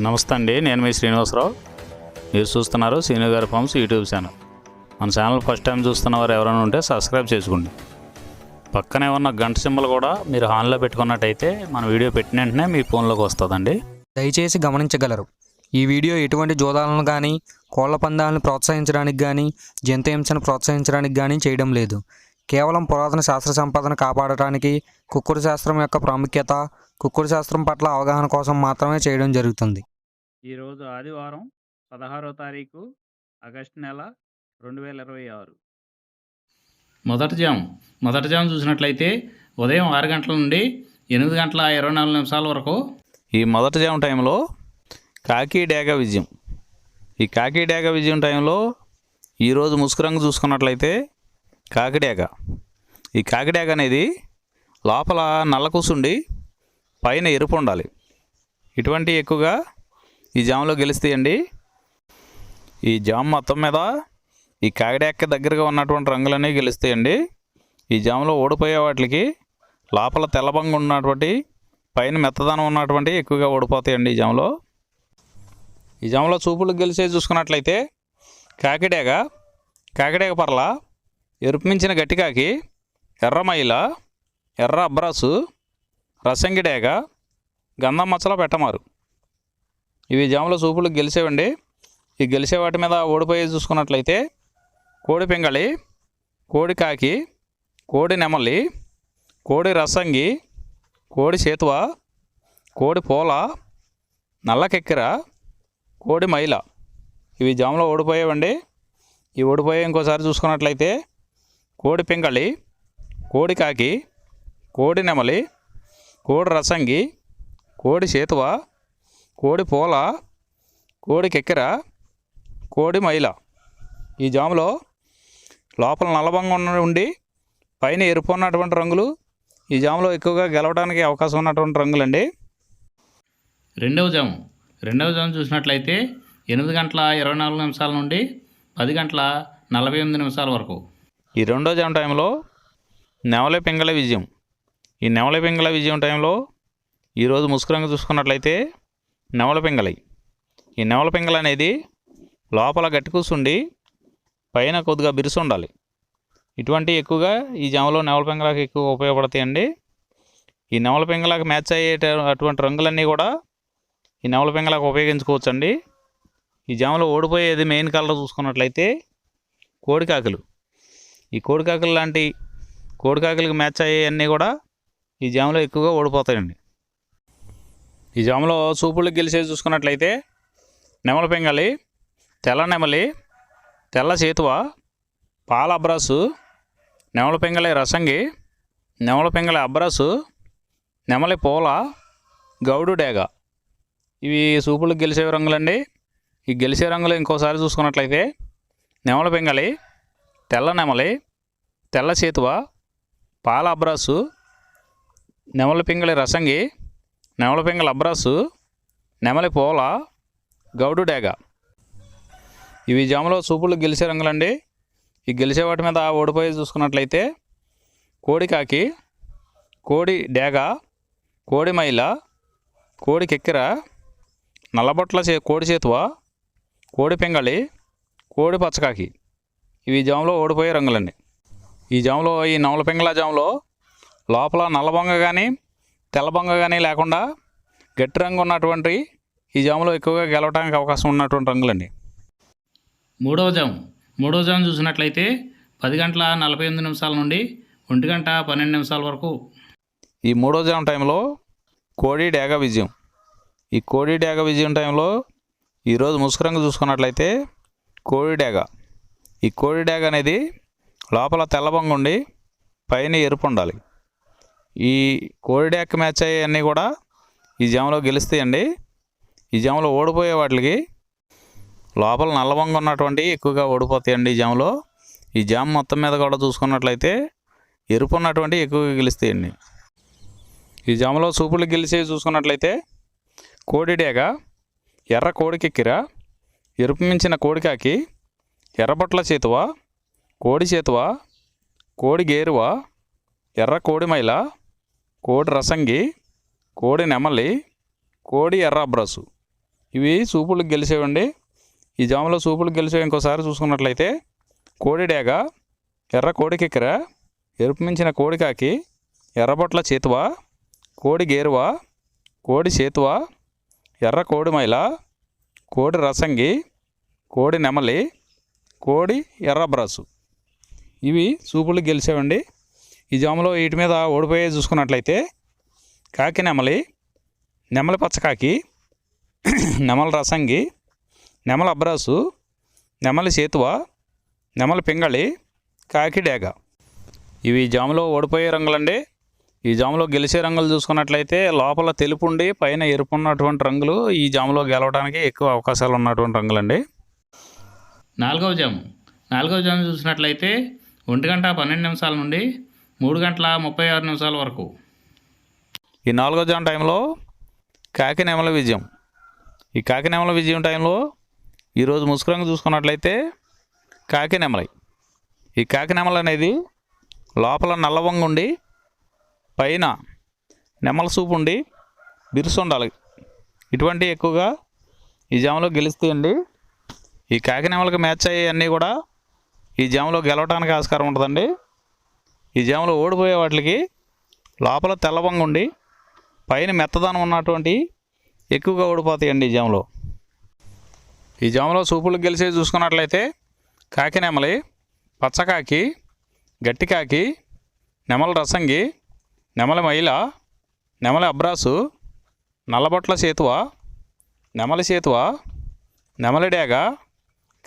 నమస్తే అండి, నేను మీ శ్రీనివాసరావు. మీరు చూస్తున్నారు శ్రీను గారి ఫార్మ్స్ యూట్యూబ్ ఛానల్. మన ఛానల్ ఫస్ట్ టైం చూస్తున్న వారు ఎవరైనా ఉంటే సబ్స్క్రైబ్ చేసుకోండి. పక్కనే ఉన్న గంట సింబల్ కూడా మీరు ఆన్లో పెట్టుకున్నట్టయితే మన వీడియో పెట్టిన వెంటనే మీ ఫోన్లోకి వస్తుందండి. దయచేసి గమనించగలరు, ఈ వీడియో ఎటువంటి జోదాలను కానీ కోళ్ల పందాలను ప్రోత్సహించడానికి కానీ జంతు హింసను ప్రోత్సహించడానికి కానీ చేయడం లేదు. కేవలం పురాతన శాస్త్ర సంపదను కాపాడటానికి, కుక్కుడు శాస్త్రం యొక్క ప్రాముఖ్యత, కుక్కుడు శాస్త్రం పట్ల అవగాహన కోసం మాత్రమే చేయడం జరుగుతుంది. ఈరోజు ఆదివారం 16వ తారీఖు ఆగస్టు నెల 2026. మొదటి జాము చూసినట్లయితే ఉదయం 6 గంటల నుండి 8 గంటల 24 నిమిషాల వరకు ఈ మొదటి జాము టైంలో కాకి డేగ విజయం. ఈ కాకి డేగ విజయం టైంలో ఈరోజు ముసుగురంగు చూసుకున్నట్లయితే కాకిడేగ. ఈ కాకిడేగ అనేది లోపల నల్ల కూసుండి పైన ఎరుపు ఉండాలి. ఇటువంటి ఎక్కువగా ఈ జాములో గెలుస్తాయండి. ఈ జాము మొత్తం మీద ఈ కాకిడేగకి దగ్గరగా ఉన్నటువంటి రంగులన్నీ గెలుస్తాయండి. ఈ జాములో ఓడిపోయే వాటికి లోపల తెల్లబంగు ఉన్నటువంటి పైన మెత్తదనం ఉన్నటువంటి ఎక్కువగా ఓడిపోతాయండి. ఈ జాములో చూపులు గెలిచేది చూసుకున్నట్లయితే కాకిడేగ పర్ల, ఎరుపు మించిన గట్టికాకి, ఎర్రమైల, ఎర్ర అబ్రాసు, రసంగిడేగ, గంధం మచ్చల పెట్టమారు. ఇవి జాములో చూపులు గెలిచేవండి. ఈ గెలిచే వాటి మీద ఓడిపోయేది చూసుకున్నట్లయితే కోడి పింగళి, కోడి కాకి, కోడి నెమలి, కోడి రసంగి, కోడి చేతువ, కోడి పోల, నల్లకెక్కిర, కోడి మైల. ఇవి జాములో ఓడిపోయేవండి. ఈ ఓడిపోయే ఇంకోసారి చూసుకున్నట్లయితే కోడి పింగళి, కోడి కాకి, కోడి నెమలి, కోడి రసంగి, కోడి చేతువ, కోడి పోల, కోడి కెక్కెర, కోడి మైల. ఈ జాములో లోపల నల్లబంగా ఉండి పైన ఎరుపు ఉన్నటువంటి రంగులు ఈ జాములో ఎక్కువగా గెలవడానికి అవకాశం ఉన్నటువంటి రంగులండి. రెండవ జాము చూసినట్లయితే 8 గంటల 24 నిమిషాల నుండి 10 గంటల 48 నిమిషాల వరకు ఈ రెండో జాము టైంలో నెమలి పింగళ విజయం. ఈ నెమలి పింగళ విజయం టైంలో ఈరోజు ముసుగురంగు చూసుకున్నట్లయితే నెమలి పింగళి. ఈ నెమలి పింగళ అనేది లోపల గట్టి కూసుండి పైన కొద్దిగా బిరుసు ఉండాలి. ఇటువంటి ఎక్కువగా ఈ జాములో నెమలి పింగళకి ఎక్కువ ఉపయోగపడతాయండి. ఈ నెమలి పింగళకి మ్యాచ్ అయ్యే అటువంటి రంగులన్నీ కూడా ఈ నెమలి పింగళకి ఉపయోగించుకోవచ్చండి. ఈ జాములో ఓడిపోయేది మెయిన్ కలర్ చూసుకున్నట్లయితే కోడికాకులు. ఈ కోడికాకులు లాంటి కోడికాకులకి మ్యాచ్ అయ్యేవన్నీ కూడా ఈ జాములో ఎక్కువగా ఓడిపోతాయండి. ఈ జాములో చూపులకు గెలిచేది చూసుకున్నట్లయితే నెమలి పింగళి, తెల్ల నెమలి, తెల్ల చేతువ, పాల అబ్రాసు, నెమలి పింగళి రసంగి, నెమలి పింగళి అబ్రాసు, నెమలి పోల, గౌడు డేగ. ఇవి చూపులకు గెలిచే రంగులండి. ఈ గెలిచే రంగులు ఇంకోసారి చూసుకున్నట్లయితే నెమలి పింగళి, తెల్ల నెమలి, తెల్ల చేతువ, పాల అబ్రాసు, నెమలి పింగళి రసంగి, నెమలి పింగళి అబ్రాసు, నెమలి పోల, గౌడు డేగ. ఇవి జాములో చూపులు గెలిచే రంగులండి. ఈ గెలిచే వాటి మీద ఓడిపోయి చూసుకున్నట్లయితే కోడి కాకి, కోడి డేగ, కోడి మైల, కోడి కెక్కిర, నల్లబొట్ల కోడి చేతువ, కోడి పింగళి, కోడి పచ్చకాకి. ఇవి జాములో ఓడిపోయే రంగులండి. ఈ జాములో ఈ నెమలి పింగళ జాములో లోపల నల్లబొంగ కానీ తెల్లబొంగ కానీ లేకుండా గట్టి రంగు ఉన్నటువంటి ఈ జాములో ఎక్కువగా గెలవడానికి అవకాశం ఉన్నటువంటి రంగులండి. మూడవ జాము చూసినట్లయితే 10 గంటల 48 నిమిషాల నుండి 1 గంట 12 నిమిషాల వరకు ఈ మూడో జాము టైంలో కోడి డేగ విజయం. ఈ కోడి డేగ విజయం టైంలో ఈరోజు ముసుగురంగు చూసుకున్నట్లయితే కోడి డేగ. ఈ కోడి డేగ అనేది లోపల తెల్లబంగు ఉండి పైన ఎరుపు ఉండాలి. ఈ కోడి డేగకి మ్యాచ్ అయ్యేవన్నీ కూడా ఈ జాములో గెలుస్తాయండి. ఈ జాములో ఓడిపోయే వాటికి లోపల నల్లబంగు ఉన్నటువంటి ఎక్కువగా ఓడిపోతాయండి. ఈ జాము మొత్తం మీద కూడా చూసుకున్నట్లయితే ఎరుపు ఉన్నటువంటి ఎక్కువగా గెలుస్తాయండి. ఈ జాములో చూపులు గెలిచేవి చూసుకున్నట్లయితే కోడి డేగ, ఎర్ర కోడికెక్కిర, ఎరుపు మించిన కోడికాకి, ఎర్రబొట్ల చేతువ, కోడి చేతువ, కోడి గేరువ, ఎర్ర కోడి మైల, కోడి రసంగి, కోడి నెమలి, కోడి ఎర్ర అబ్రాసు. ఇవి సూపులకు గెలిచేవండి. ఈ జాములో సూపులకు గెలిచేవి ఇంకోసారి చూసుకున్నట్లయితే కోడి డేగ, ఎర్ర కోడి కిక్కెర, ఎరుపు మించిన కోడి కాకి, ఎర్రబొట్ల చేతువ, కోడి గేరువ, కోడి చేతువ, ఎర్ర కోడి మైల, కోడి రసంగి, కోడి నెమలి, కోడి ఎర్ర బ్రాసు. ఇవి సూపులకు గెలిచేవండి. ఈ జాములో వీటి మీద ఓడిపోయే చూసుకున్నట్లయితే కాకి నెమలి, నెమలి పచ్చకాకి, నెమలి రసంగి, నెమలి అబ్రాసు, నెమలి చేతువ, నెమలి పింగళి, కాకి డేగ. ఇవి జాములో ఓడిపోయే రంగులండి. ఈ జాములో గెలిచే రంగులు చూసుకున్నట్లయితే లోపల తెలుపు ఉండి పైన ఎరుపు ఉన్నటువంటి రంగులు ఈ జాములో గెలవడానికి ఎక్కువ అవకాశాలు ఉన్నటువంటి రంగులండి. నాలుగవ జాము చూసినట్లయితే 1:12 నుండి 3:36 వరకు. ఈ 4వ జాము టైంలో కాకి నెమల విజయం. ఈ కాకి నెమల విజయం టైంలో ఈరోజు ముసుగు రంగు చూసుకున్నట్లయితే కాకి నెమలి. ఈ కాకి నెమలి అనేది లోపల నల్లవంగు ఉండి పైన నెమల సూపు ఉండి బిరుసు ఉండాలి. ఇటువంటి ఎక్కువగా ఈ జాములో గెలుస్తాయండి. ఈ కాకి నెమలకి మ్యాచ్ అయ్యేవన్నీ కూడా ఈ జాములో గెలవడానికి ఆస్కారం ఉంటుందండి. ఈ జాములో ఓడిపోయే వాటికి లోపల తెల్లవంగు ఉండి పైన మెత్తదనం ఉన్నటువంటి ఎక్కువగా ఓడిపోతాయండి ఈ జాములో. ఈ జాములో సూపులకు గెలిచేవి చూసుకున్నట్లయితే కాకి నెమలి, పచ్చకాకి, గట్టికాకి, నెమలి రసంగి, నెమలి మైల, నెమలి అబ్రాసు, నల్లబొట్ల చేతువ, నెమలి చేతువ, నెమలి డేగ,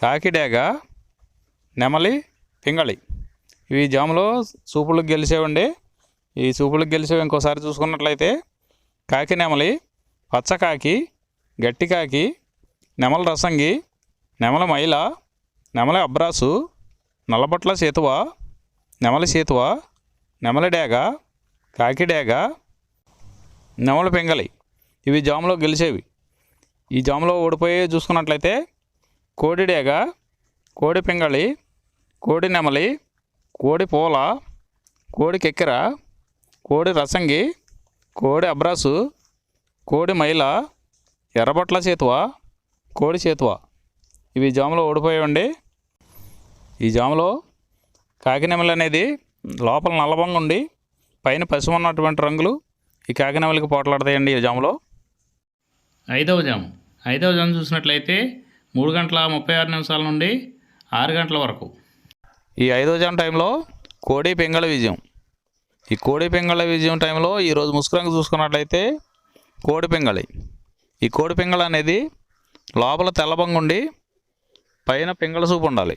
కాకి డేగ, నెమలి పింగళి. ఇవి జాములో సూపులకు గెలిచేవండి. ఈ సూపులకు గెలిచేవి ఇంకోసారి చూసుకున్నట్లయితే కాకి నెమలి, పచ్చకాకి, గట్టికాకి, నెమలి రసంగి, నెమలి మైల, నెమలి అబ్రాసు, నల్లబొట్ల చేతువ, నెమలి చేతువ, నెమలి డేగ, కాకి డేగ, నెమలి పింగళి. ఇవి జాములో గెలిచేవి. ఈ జాములో ఓడిపోయే చూసుకున్నట్లయితే కోడి డేగ, కోడి పింగళి, కోడి నెమలి, కోడి పూల, కోడి కెక్కెర, కోడి రసంగి, కోడి అబ్రాసు, కోడి మైల, ఎర్రబొట్ల చేతువ, కోడి చేతువ. ఇవి జాములో ఓడిపోయావండి. ఈ జాములో కాకి నెమలి అనేది లోపల నల్లబంగా ఉండి పైన పసుపు ఉన్నటువంటి రంగులు ఈ కాకి నెమలికి పోట్లాడతాయండి ఈ జాములో. ఐదవ జాము చూసినట్లయితే 3:36 నుండి 6 వరకు. ఈ 5వ జాము టైంలో కోడి పింగళ విజయం. ఈ కోడి పింగళ విజయం టైంలో ఈరోజు ముసుగు రంగు చూసుకున్నట్లయితే కోడి పింగళి. ఈ కోడి పింగళ అనేది లోపల తెల్లబంగు ఉండి పైన పింగళ సూపు ఉండాలి.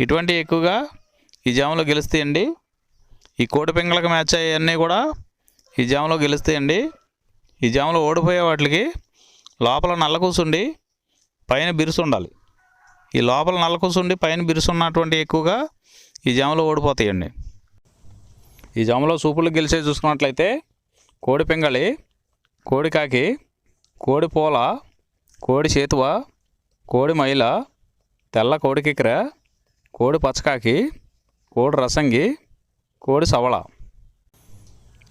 ఇటువంటి ఎక్కువగా ఈ జాములో గెలుస్తాయండి. ఈ కోడి పింగళకి మ్యాచ్ అయ్యేవన్నీ కూడా ఈ జాములో గెలుస్తాయండి. ఈ జాములో ఓడిపోయే వాటికి లోపల నల్ల కూసుండి పైన బిరుసు ఉండాలి. ఈ లోపల నల్ల కూసుండి పైన బిరుసు ఉన్నటువంటి ఎక్కువగా ఈ జాములో ఓడిపోతాయండి. ఈ జాములో సూపులు గెలిచే చూసుకున్నట్లయితే కోడి పింగళి, కోడి కాకి, కోడి పూల, కోడి చేతువ, కోడి మైల, తెల్ల కోడి కిక్కెర, కోడి పచ్చకాకి, కోడి రసంగి, కోడి సవళ.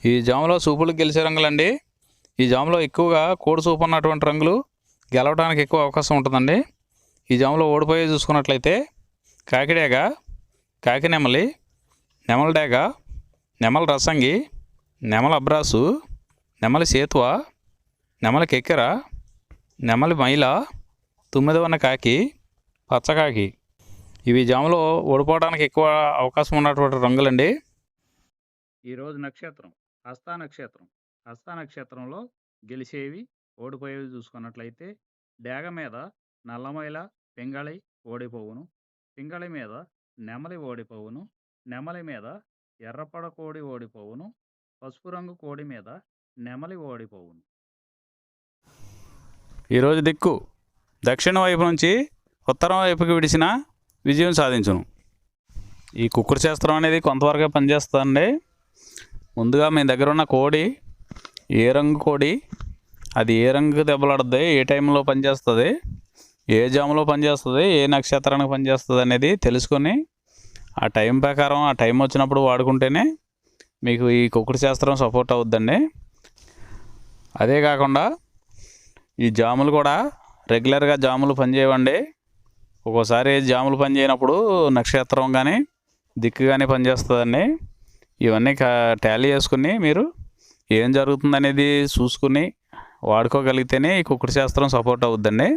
ఈ జాములో సూపులకు గెలిచే రంగులండి. ఈ జాములో ఎక్కువగా కోడి సూపు ఉన్నటువంటి రంగులు గెలవడానికి ఎక్కువ అవకాశం ఉంటుందండి. ఈ జాములో ఓడిపోయే చూసుకున్నట్లయితే కాకి డేగ, కాకి నెమలి, నెమలి డేగ, నెమలి రసంగి, నెమలి అబ్రాసు, నెమలి చేతువ, నెమలి కెక్కెర, నెమలి మైల, తుమ్మిదవన్న కాకి, పచ్చకాకి. ఇవి జాములో ఓడిపోవడానికి ఎక్కువ అవకాశం ఉన్నటువంటి రంగులండి. ఈరోజు నక్షత్రం హస్త నక్షత్రంలో గెలిచేవి ఓడిపోయేవి చూసుకున్నట్లయితే డేగ మీద నల్లమైల పింగళి ఓడిపోవును, పింగళి మీద నెమలి ఓడిపోవును, నెమలి మీద ఎర్రపడ కోడి ఓడిపోవును, పసుపు రంగు కోడి మీద నెమలి ఓడిపోవును. ఈరోజు దిక్కు దక్షిణ వైపు నుంచి ఉత్తరం వైపుకి విడిచిన విజయం సాధించును. ఈ కుక్కుడు శాస్త్రం అనేది కొంతవరకే పనిచేస్తుందండి. ముందుగా మీ దగ్గర ఉన్న కోడి ఏ రంగు కోడి, అది ఏ రంగు దెబ్బలాడుతుంది, ఏ టైంలో పనిచేస్తుంది, ఏ జాములో పనిచేస్తుంది, ఏ నక్షత్రానికి పనిచేస్తుంది అనేది తెలుసుకొని ఆ టైం ప్రకారం ఆ టైం వచ్చినప్పుడు వాడుకుంటేనే మీకు ఈ కుక్కుడు శాస్త్రం సపోర్ట్ అవుద్దండి. అదే కాకుండా ఈ జాములు కూడా రెగ్యులర్గా జాములు పనిచేయవండి. ఒక్కోసారి జాములు పనిచేయనప్పుడు నక్షత్రం కానీ దిక్కు కానీ పనిచేస్తుందండి. ఇవన్నీ టాలీ చేసుకుని మీరు ఏం జరుగుతుందనేది చూసుకుని వాడుకోగలిగితేనే ఈ కుక్కుడు శాస్త్రం సపోర్ట్ అవుద్దండి.